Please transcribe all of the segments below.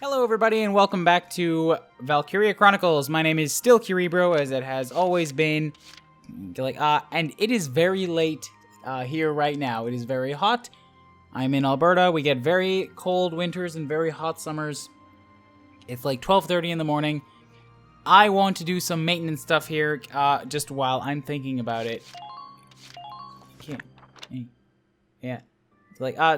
Hello everybody and welcome back to Valkyria Chronicles. My name is still Kuuribro, as it has always been. And it is very late here right now. It is very hot. I'm in Alberta. We get very cold winters and very hot summers. It's like 12:30 in the morning. I want to do some maintenance stuff here just while I'm thinking about it. Yeah.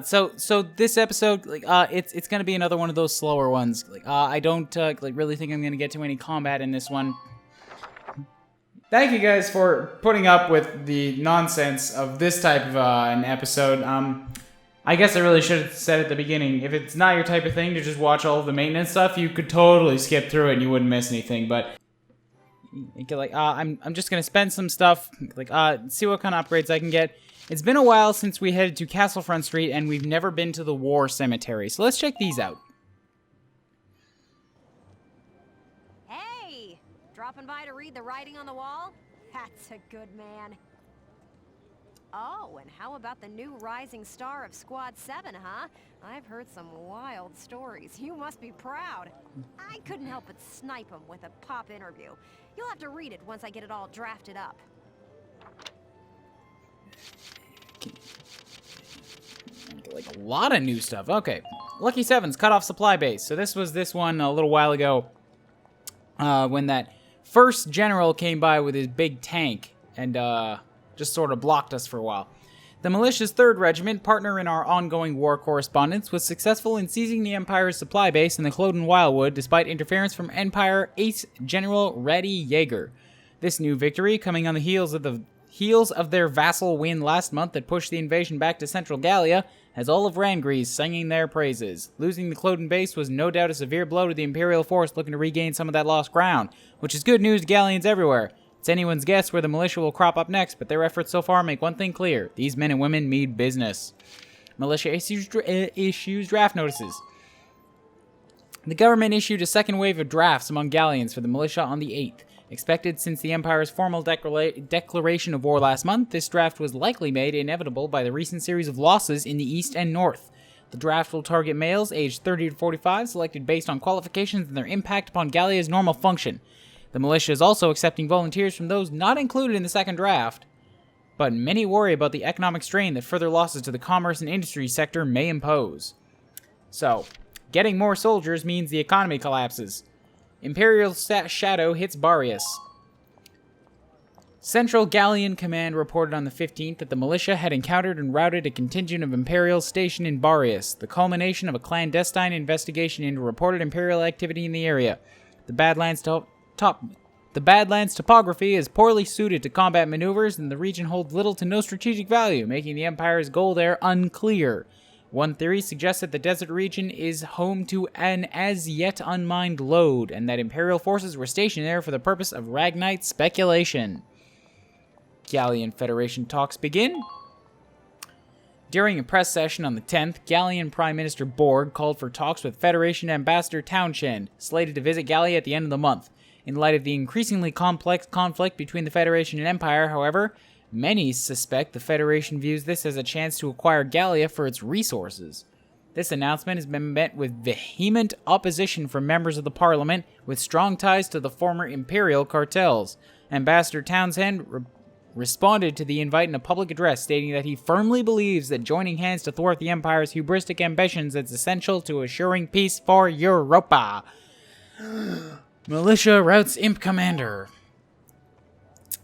So this episode, it's gonna be another one of those slower ones. I don't really think I'm gonna get to any combat in this one. Thank you guys for putting up with the nonsense of this type of an episode. I guess I really should have said at the beginning, if it's not your type of thing to just watch all of the maintenance stuff, you could totally skip through it and you wouldn't miss anything. But I'm just gonna spend some stuff, see what kind of upgrades I can get. It's been a while since we headed to Castlefront Street, and we've never been to the War Cemetery, so let's check these out. Hey! Dropping by to read the writing on the wall? That's a good man. Oh, and how about the new rising star of Squad 7, huh? I've heard some wild stories. You must be proud. I couldn't help but snipe him with a pop interview. You'll have to read it once I get it all drafted up. A lot of new stuff. Okay. Lucky Seven's cut off supply base. So this was this one a little while ago when that first general came by with his big tank and just sort of blocked us for a while. The militia's 3rd Regiment, partner in our ongoing war correspondence, was successful in seizing the Empire's supply base in the Cloden Wildwood despite interference from Empire Ace General Reddy Jaeger. This new victory, coming on the heels of their vassal win last month that pushed the invasion back to Central Gallia, has all of Rangries singing their praises. Losing the Cloden base was no doubt a severe blow to the Imperial force looking to regain some of that lost ground, which is good news to Gallians everywhere. It's anyone's guess where the militia will crop up next, but their efforts so far make one thing clear. These men and women mean business. Militia issues draft notices. The government issued a second wave of drafts among Gallians for the militia on the 8th. Expected since the Empire's formal declaration of war last month, this draft was likely made inevitable by the recent series of losses in the East and North. The draft will target males aged 30 to 45, selected based on qualifications and their impact upon Gallia's normal function. The militia is also accepting volunteers from those not included in the second draft, but many worry about the economic strain that further losses to the commerce and industry sector may impose. So, getting more soldiers means the economy collapses. Imperial Shadow hits Barius. Central Gallian Command reported on the 15th that the militia had encountered and routed a contingent of Imperials stationed in Barius, the culmination of a clandestine investigation into reported Imperial activity in the area. The Badlands topography is poorly suited to combat maneuvers, and the region holds little to no strategic value, making the Empire's goal there unclear. One theory suggests that the desert region is home to an as-yet unmined lode, and that Imperial forces were stationed there for the purpose of Ragnite speculation. Gallian Federation talks begin. During a press session on the 10th, Gallian Prime Minister Borg called for talks with Federation Ambassador Townshend, slated to visit Gallia at the end of the month. In light of the increasingly complex conflict between the Federation and Empire, however, many suspect the Federation views this as a chance to acquire Gallia for its resources. This announcement has been met with vehement opposition from members of the Parliament with strong ties to the former Imperial cartels. Ambassador Townshend responded to the invite in a public address, stating that he firmly believes that joining hands to thwart the Empire's hubristic ambitions is essential to assuring peace for Europa. Militia routs Imp Commander.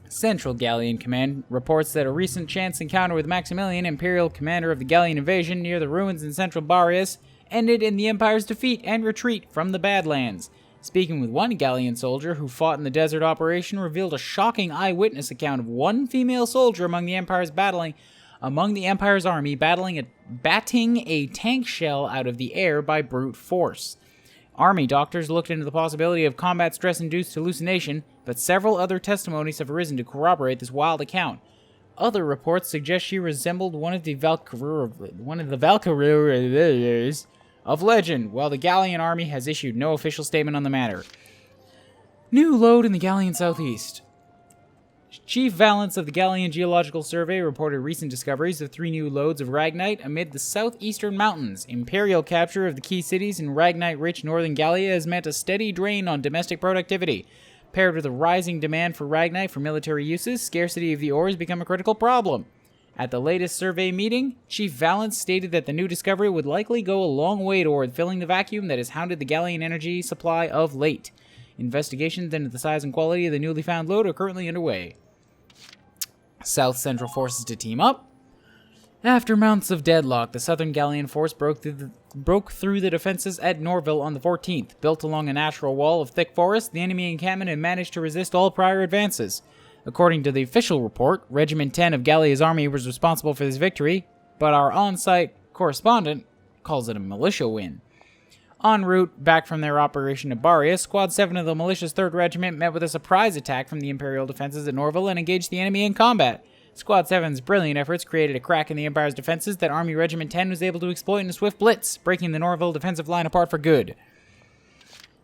Central Gallian Command reports that a recent chance encounter with Maximilian, Imperial commander of the Gallian invasion near the ruins in central Barius, ended in the Empire's defeat and retreat from the Badlands. Speaking with one Gallian soldier who fought in the desert operation, revealed a shocking eyewitness account of one female soldier among the Empire's army batting a tank shell out of the air by brute force. Army doctors looked into the possibility of combat stress-induced hallucination, but several other testimonies have arisen to corroborate this wild account. Other reports suggest she resembled one of the Valkyrias of legend, while the Gallian army has issued no official statement on the matter. New load in the Gallian southeast. Chief Valance of the Gallian Geological Survey reported recent discoveries of 3 new lodes of Ragnite amid the southeastern mountains. Imperial capture of the key cities in Ragnite-rich northern Gallia has meant a steady drain on domestic productivity. Paired with a rising demand for Ragnite for military uses, scarcity of the ore has become a critical problem. At the latest survey meeting, Chief Valance stated that the new discovery would likely go a long way toward filling the vacuum that has hounded the Gallian energy supply of late. Investigations into the size and quality of the newly found lode are currently underway. South Central forces to team up. After months of deadlock, the Southern Gallian force broke through the defenses at Norville on the 14th. Built along a natural wall of thick forest, the enemy encampment had managed to resist all prior advances. According to the official report, Regiment 10 of Gallia's army was responsible for this victory, but our on-site correspondent calls it a militia win. En route back from their operation at Baria, Squad 7 of the militia's 3rd Regiment met with a surprise attack from the Imperial defenses at Norville and engaged the enemy in combat. Squad 7's brilliant efforts created a crack in the Empire's defenses that Army Regiment 10 was able to exploit in a swift blitz, breaking the Norville defensive line apart for good.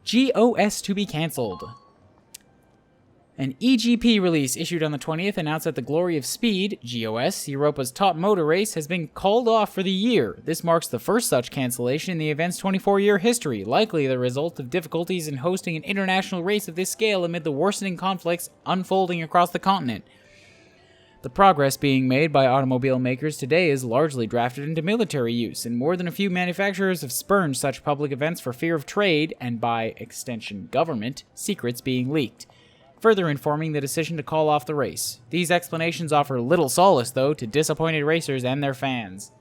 GOS to be cancelled. An EGP release issued on the 20th announced that the Glory of Speed, GOS, Europa's top motor race, has been called off for the year. This marks the first such cancellation in the event's 24-year history, likely the result of difficulties in hosting an international race of this scale amid the worsening conflicts unfolding across the continent. The progress being made by automobile makers today is largely drafted into military use, and more than a few manufacturers have spurned such public events for fear of trade, and by extension government, secrets being leaked, further informing the decision to call off the race. These explanations offer little solace, though, to disappointed racers and their fans.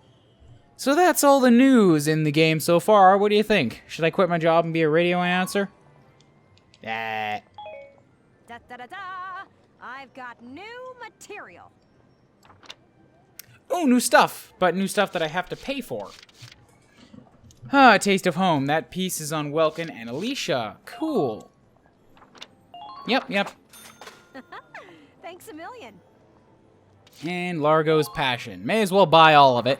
So that's all the news in the game so far. What do you think? Should I quit my job and be a radio announcer? Da da da da! I've got new material. Oh, new stuff, but new stuff that I have to pay for. Ah, Taste of Home. That piece is on Welkin and Alicia. Cool. Yep. Thanks a million. And Largo's Passion. May as well buy all of it.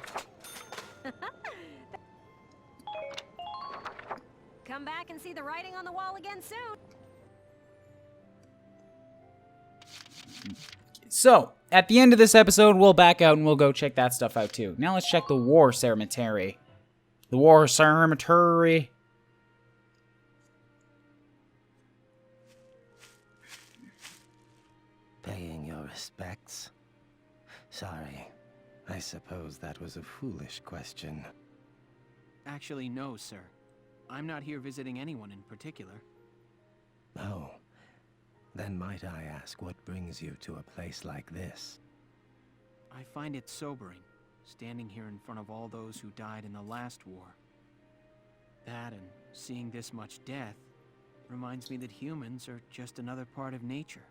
Come back and see the writing on the wall again soon. So, at the end of this episode, we'll back out and we'll go check that stuff out too. Now let's check the War Cemetery. The War Cemetery. Paying your respects? Sorry, I suppose that was a foolish question. Actually, no, sir. I'm not here visiting anyone in particular. Oh, then might I ask what brings you to a place like this? I find it sobering, standing here in front of all those who died in the last war. That and seeing this much death reminds me that humans are just another part of nature.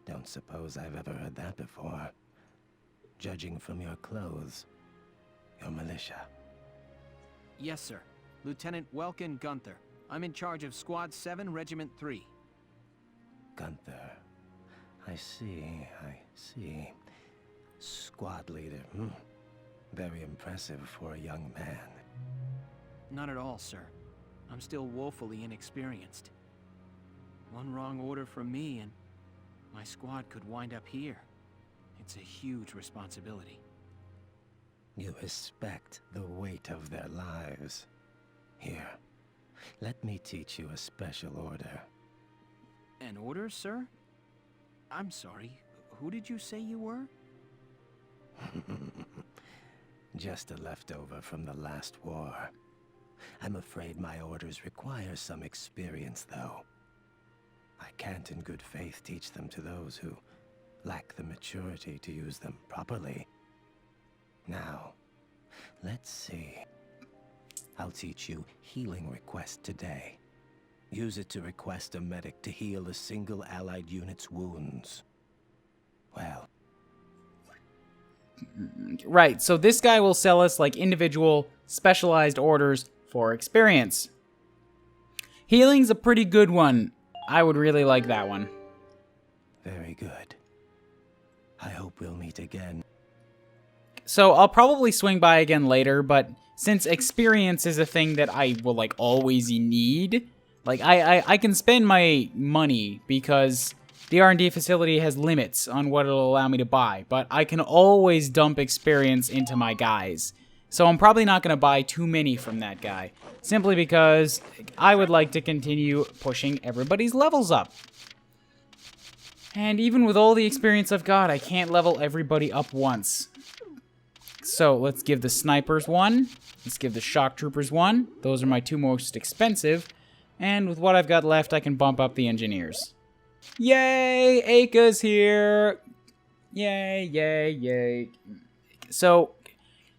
Don't suppose I've ever heard that before. Judging from your clothes, you're militia. Yes, sir. Lieutenant Welkin Gunther. I'm in charge of Squad 7, Regiment 3. Gunther. I see. Squad leader. Very impressive for a young man. Not at all, sir. I'm still woefully inexperienced. One wrong order from me and my squad could wind up here. It's a huge responsibility. You respect the weight of their lives. Here, let me teach you a special order. An order, sir? I'm sorry, who did you say you were? Just a leftover from the last war. I'm afraid my orders require some experience, though. I can't in good faith teach them to those who lack the maturity to use them properly. Now, let's see. I'll teach you Healing Request today. Use it to request a medic to heal a single allied unit's wounds. Well. Right, so this guy will sell us like individual specialized orders for experience. Healing's a pretty good one. I would really like that one. Very good. I hope we'll meet again. So I'll probably swing by again later, but since experience is a thing that I will like always need, like I can spend my money because the R&D facility has limits on what it'll allow me to buy, but I can always dump experience into my guys. So I'm probably not going to buy too many from that guy, simply because I would like to continue pushing everybody's levels up. And even with all the experience I've got, I can't level everybody up once. So let's give the snipers one. Let's give the shock troopers one. Those are my 2 most expensive. And with what I've got left, I can bump up the engineers. Yay! Aka's here! Yay, yay, yay. So,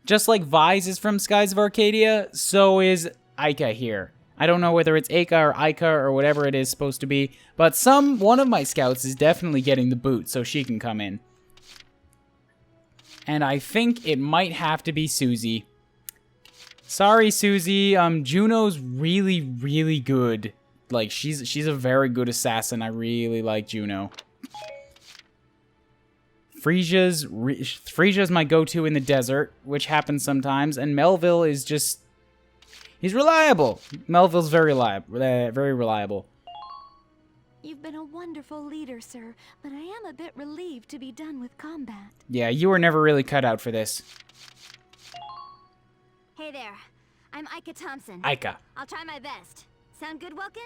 just like Vise is from Skies of Arcadia, so is Aika here. I don't know whether it's Aka or Aika or whatever it is supposed to be, but one of my scouts is definitely getting the boot, so she can come in. And I think it might have to be Susie. Sorry, Susie. Juno's really, really good. Like, she's a very good assassin. I really like Juno. Frisia's my go-to in the desert, which happens sometimes, and Melville is just... He's reliable. Melville's very reliable. You've been a wonderful leader, sir, but I am a bit relieved to be done with combat. Yeah, you were never really cut out for this. Hey there, I'm Ika Thompson. Ika. I'll try my best. Sound good, Welkin?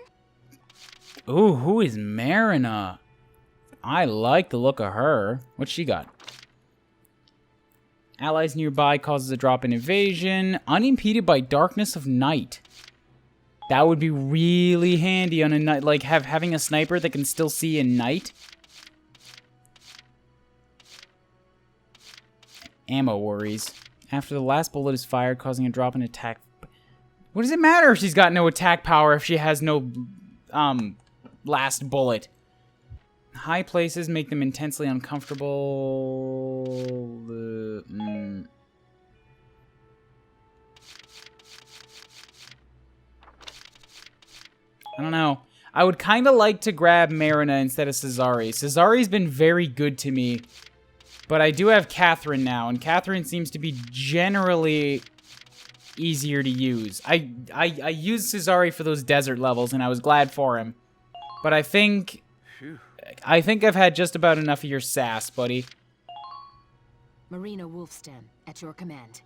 Ooh, who is Marina? I like the look of her. What's she got? Allies nearby causes a drop in evasion. Unimpeded by darkness of night. That would be really handy on a night, like having a sniper that can still see in night. Ammo worries. After the last bullet is fired, causing a drop in attack. What does it matter if she's got no attack power if she has no last bullet? High places make them intensely uncomfortable. I don't know. I would kind of like to grab Marina instead of Cesare. Cesare's been very good to me, but I do have Catherine now, and Catherine seems to be generally easier to use. I used Cesare for those desert levels, and I was glad for him. But I think I've had just about enough of your sass, buddy. Marina Wolfstem, at your command.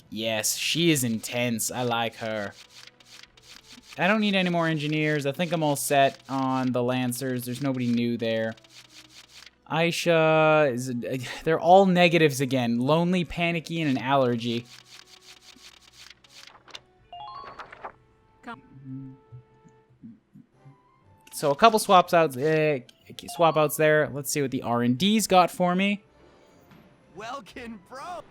Yes, she is intense. I like her. I don't need any more engineers. I think I'm all set on the Lancers. There's nobody new there. Aisha, they're all negatives again. Lonely, panicky, and an allergy. So a couple swap outs there. Let's see what the R&D's got for me. Welkin, bro.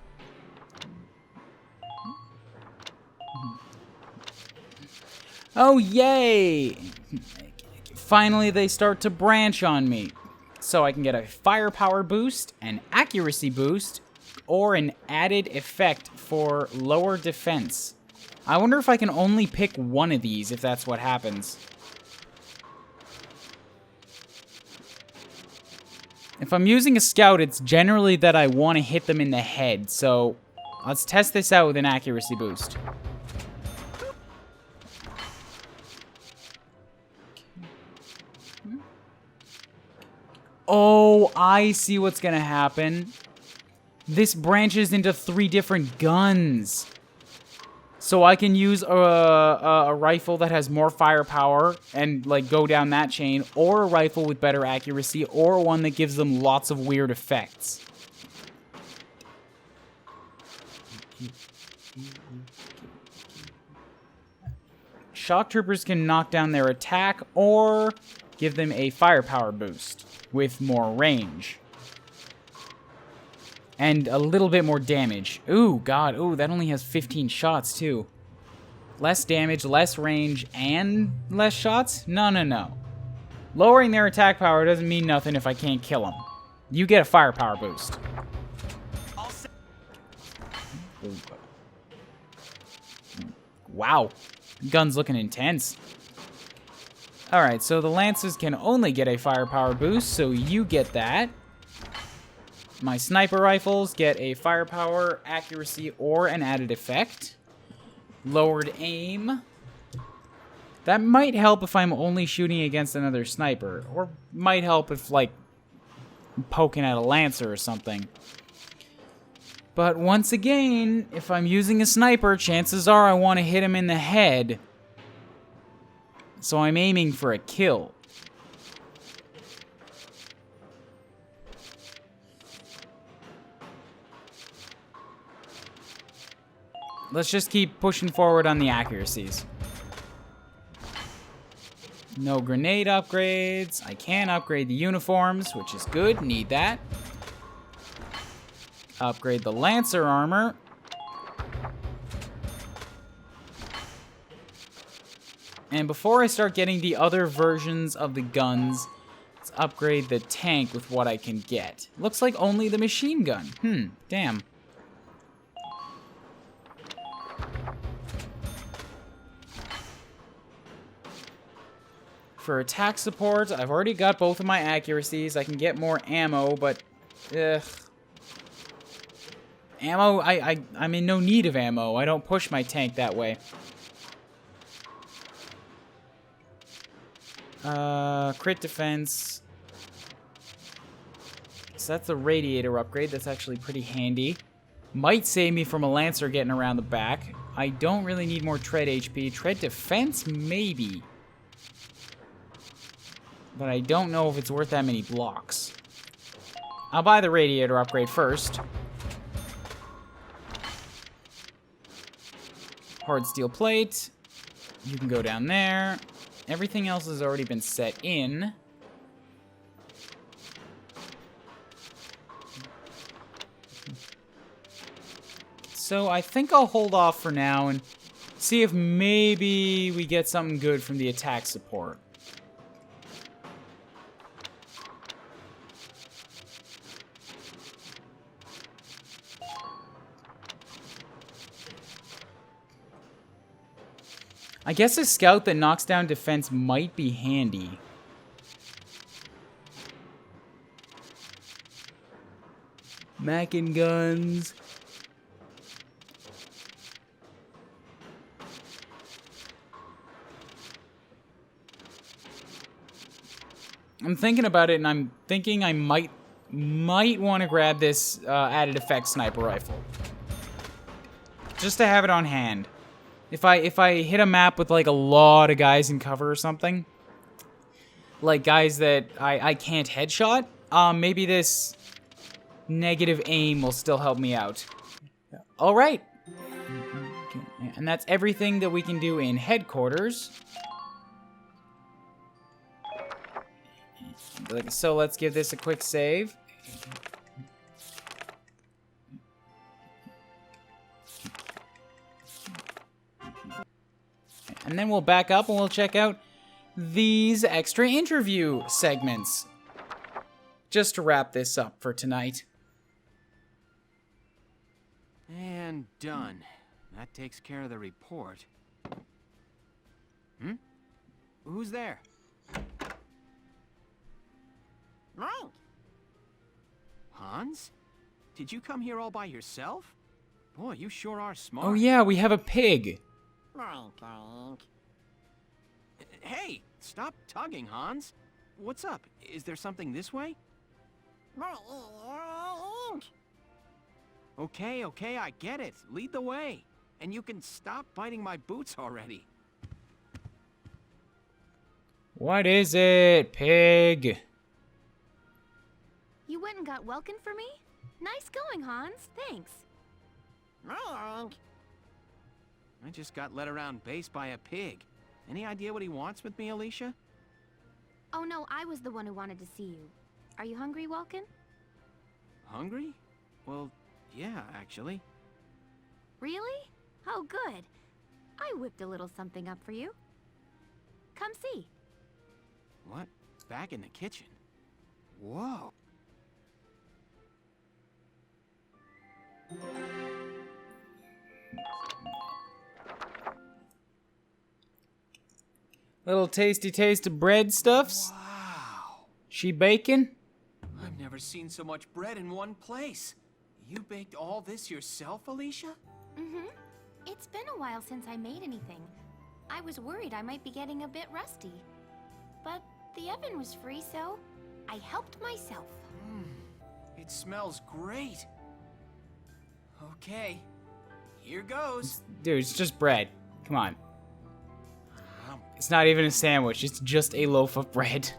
Oh, yay! Finally, they start to branch on me. So I can get a firepower boost, an accuracy boost, or an added effect for lower defense. I wonder if I can only pick one of these, if that's what happens. If I'm using a scout, it's generally that I want to hit them in the head. So let's test this out with an accuracy boost. Oh, I see what's gonna happen. This branches into 3 different guns. So I can use a rifle that has more firepower and like go down that chain, or a rifle with better accuracy, or one that gives them lots of weird effects. Shock troopers can knock down their attack or give them a firepower boost with more range. And a little bit more damage. Ooh, God. Ooh, that only has 15 shots, too. Less damage, less range, and less shots? No, no, no. Lowering their attack power doesn't mean nothing if I can't kill them. You get a firepower boost. Wow. Gun's looking intense. Alright, so the Lancers can only get a firepower boost, so you get that. My sniper rifles get a firepower, accuracy, or an added effect. Lowered aim. That might help if I'm only shooting against another sniper. Or might help if, like, I'm poking at a lancer or something. But once again, if I'm using a sniper, chances are I want to hit him in the head. So I'm aiming for a kill. Let's just keep pushing forward on the accuracies. No grenade upgrades. I can upgrade the uniforms, which is good. Need that. Upgrade the Lancer armor. And before I start getting the other versions of the guns, let's upgrade the tank with what I can get. Looks like only the machine gun. Damn. For attack support, I've already got both of my accuracies. I can get more ammo, but ammo, I'm in no need of ammo. I don't push my tank that way. Crit defense. So that's a radiator upgrade. That's actually pretty handy. Might save me from a Lancer getting around the back. I don't really need more tread HP. Tread defense, maybe. But I don't know if it's worth that many blocks. I'll buy the radiator upgrade first. Hard steel plate. You can go down there. Everything else has already been set in. So I think I'll hold off for now and see if maybe we get something good from the attack support. I guess a scout that knocks down defense might be handy. Mackin guns. I'm thinking about it, and I'm thinking I might want to grab this added effect sniper rifle. Just to have it on hand. If I hit a map with like a lot of guys in cover or something, like guys that I can't headshot, maybe this negative aim will still help me out. All right, and that's everything that we can do in headquarters. So let's give this a quick save. And then we'll back up and we'll check out these extra interview segments. Just to wrap this up for tonight. And done. That takes care of the report. Who's there? Mike! Hans? Did you come here all by yourself? Boy, you sure are smart. Oh yeah, we have a pig. Mike. Hey, stop tugging, Hans. What's up? Is there something this way? Mike! Okay, I get it. Lead the way. And you can stop biting my boots already. What is it, pig? You went and got Welkin for me? Nice going, Hans. Thanks. Mike! I just got led around base by a pig. Any idea what he wants with me, Alicia? Oh no, I was the one who wanted to see you. Are you hungry, Welkin? Hungry? Well, yeah, actually. Really? Oh, good. I whipped a little something up for you. Come see. What? Back in the kitchen? Whoa. Little tasty taste of bread stuffs. Wow. She baking? I've never seen so much bread in one place. You baked all this yourself, Alicia? Mm-hmm. It's been a while since I made anything. I was worried I might be getting a bit rusty. But the oven was free, so I helped myself. It smells great. Okay, here goes. Dude, it's just bread. Come on. It's not even a sandwich. It's just a loaf of bread.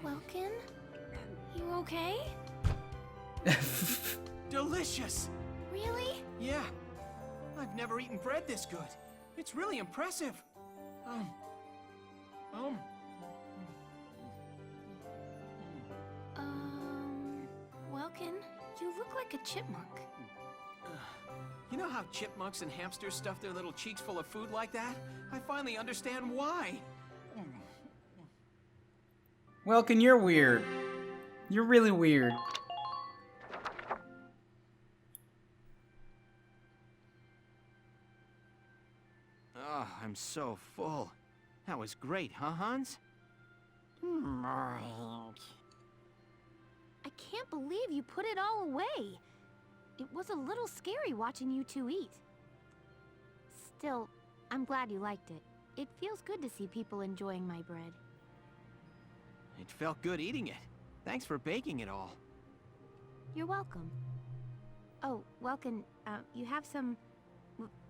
Welkin? You okay? Delicious. Really? Yeah, I've never eaten bread this good. It's really impressive. Welkin, you look like a chipmunk. You know how chipmunks and hamsters stuff their little cheeks full of food like that? I finally understand why. Welkin, you're weird. You're really weird. Oh, I'm so full. That was great, huh, Hans? Moink. I can't believe you put it all away. It was a little scary watching you two eat. Still, I'm glad you liked it. It feels good to see people enjoying my bread. It felt good eating it. Thanks for baking it all. You're welcome. Oh, Welkin, you have some...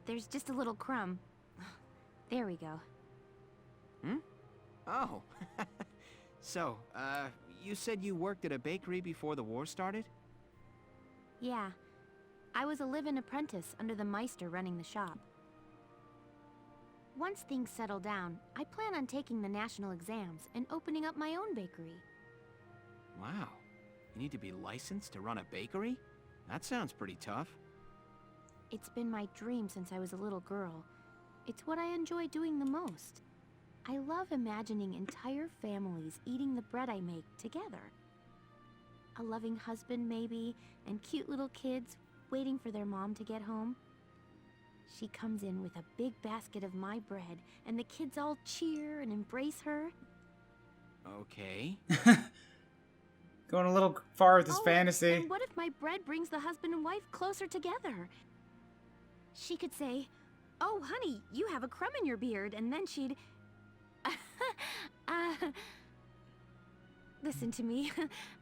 There's just a little crumb. There we go. Oh. So, you said you worked at a bakery before the war started? Yeah. I was a live-in apprentice under the Meister running the shop. Once things settle down, I plan on taking the national exams and opening up my own bakery. Wow. You need to be licensed to run a bakery? That sounds pretty tough. It's been my dream since I was a little girl. It's what I enjoy doing the most. I love imagining entire families eating the bread I make together. A loving husband, maybe, and cute little kids waiting for their mom to get home. She comes in with a big basket of my bread, and the kids all cheer and embrace her. Okay. Going a little far with this fantasy. And what if my bread brings the husband and wife closer together? She could say, "Oh, honey, you have a crumb in your beard," and then she'd... Listen to me.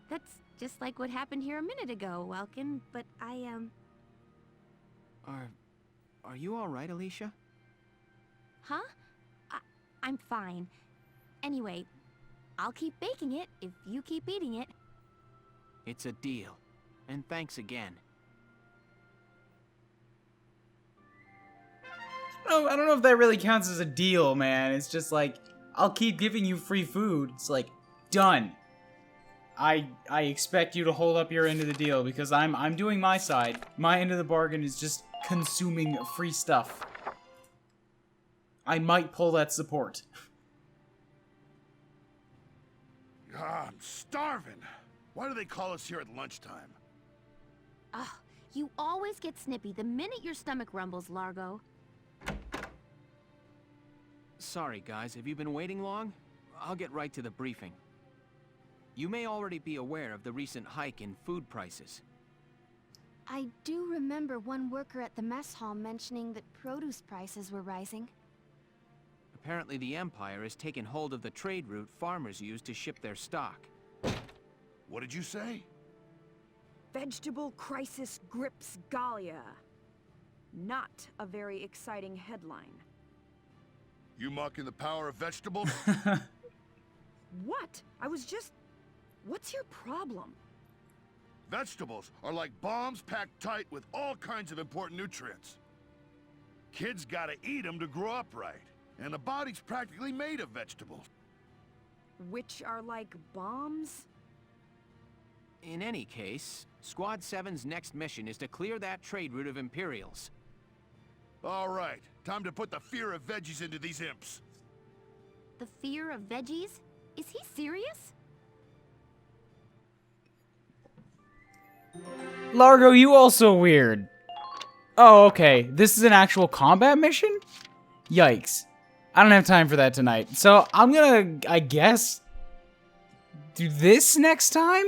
That's just like what happened here a minute ago, Welkin, but Are you all right, Alicia? Huh? I'm fine. Anyway, I'll keep baking it if you keep eating it. It's a deal. And thanks again. I don't know if that really counts as a deal, man. It's just like, I'll keep giving you free food. It's like, done. I expect you to hold up your end of the deal because I'm doing my side. My end of the bargain is just consuming free stuff. I might pull that support. I'm starving. Why do they call us here at lunchtime? Ugh, you always get snippy the minute your stomach rumbles, Largo. Sorry, guys. Have you been waiting long? I'll get right to the briefing. You may already be aware of the recent hike in food prices. I do remember one worker at the mess hall mentioning that produce prices were rising. Apparently the Empire has taken hold of the trade route farmers use to ship their stock. What did you say? Vegetable crisis grips Gallia. Not a very exciting headline. You mocking the power of vegetables? What? I was just... What's your problem? Vegetables are like bombs packed tight with all kinds of important nutrients. Kids gotta eat them to grow up right, and the body's practically made of vegetables. Which are like bombs? In any case, Squad 7's next mission is to clear that trade route of Imperials. All right, time to put the fear of veggies into these imps. The fear of veggies? Is he serious? Largo, you also weird. Oh, okay. This is an actual combat mission? Yikes. I don't have time for that tonight. So I'm gonna, I guess, do this next time?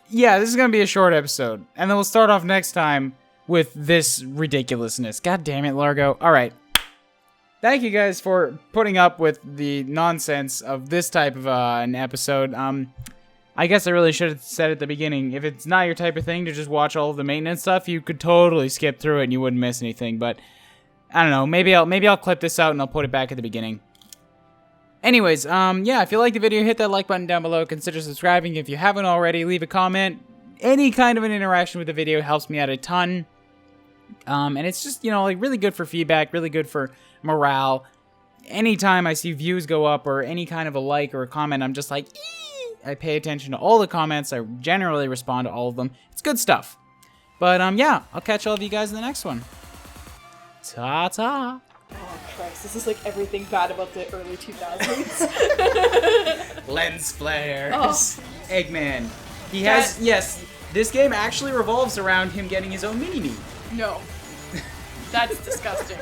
Yeah, this is gonna be a short episode. And then we'll start off next time with this ridiculousness. God damn it, Largo. Alright. Thank you guys for putting up with the nonsense of this type of an episode. I guess I really should have said at the beginning, if it's not your type of thing to just watch all of the maintenance stuff, you could totally skip through it and you wouldn't miss anything. But I don't know, maybe I'll clip this out and I'll put it back at the beginning. Anyways, yeah, if you liked the video, hit that like button down below. Consider subscribing if you haven't already. Leave a comment. Any kind of an interaction with the video helps me out a ton. And it's just, you know, like really good for feedback, really good for morale. Anytime I see views go up or any kind of a like or a comment, I'm just like, eee! I pay attention to all the comments. I generally respond to all of them. It's good stuff. But, yeah, I'll catch all of you guys in the next one. Ta-ta! Oh, Christ. This is like everything bad about the early 2000s. Lens flares. Oh. Eggman. He has, yes, this game actually revolves around him getting his own mini-me. No. That's disgusting.